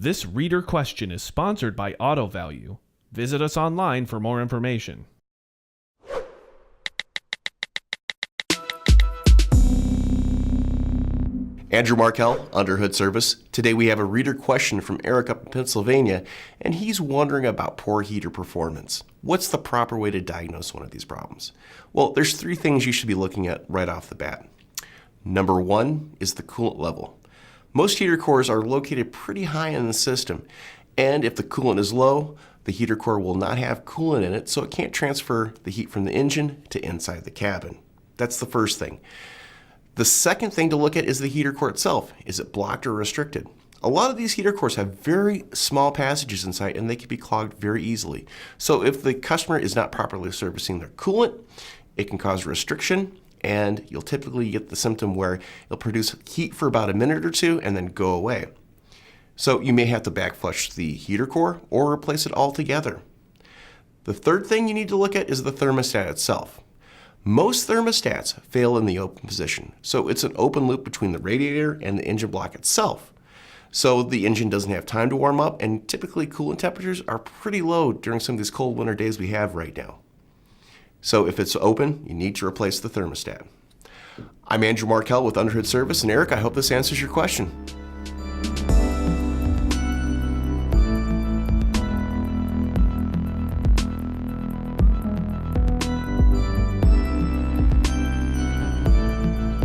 This reader question is sponsored by AutoValue. Visit us online for more information. Andrew Markel, Underhood Service. Today we have a reader question from Eric up in Pennsylvania, and he's wondering about poor heater performance. What's the proper way to diagnose one of these problems? Well, there's three things you should be looking at right off the bat. Number one is the coolant level. Most heater cores are located pretty high in the system, and if the coolant is low, the heater core will not have coolant in it, so it can't transfer the heat from the engine to inside the cabin. That's the first thing. The second thing to look at is the heater core itself. Is it blocked or restricted? A lot of these heater cores have very small passages inside and they can be clogged very easily. So if the customer is not properly servicing their coolant, it can cause restriction, and you'll typically get the symptom where it'll produce heat for about a minute or two and then go away. So you may have to back flush the heater core or replace it altogether. The third thing you need to look at is the thermostat itself. Most thermostats fail in the open position, so it's an open loop between the radiator and the engine block itself. So the engine doesn't have time to warm up, and typically coolant temperatures are pretty low during some of these cold winter days we have right now. So if it's open, you need to replace the thermostat. I'm Andrew Markel with Underhood Service, and Eric, I hope this answers your question.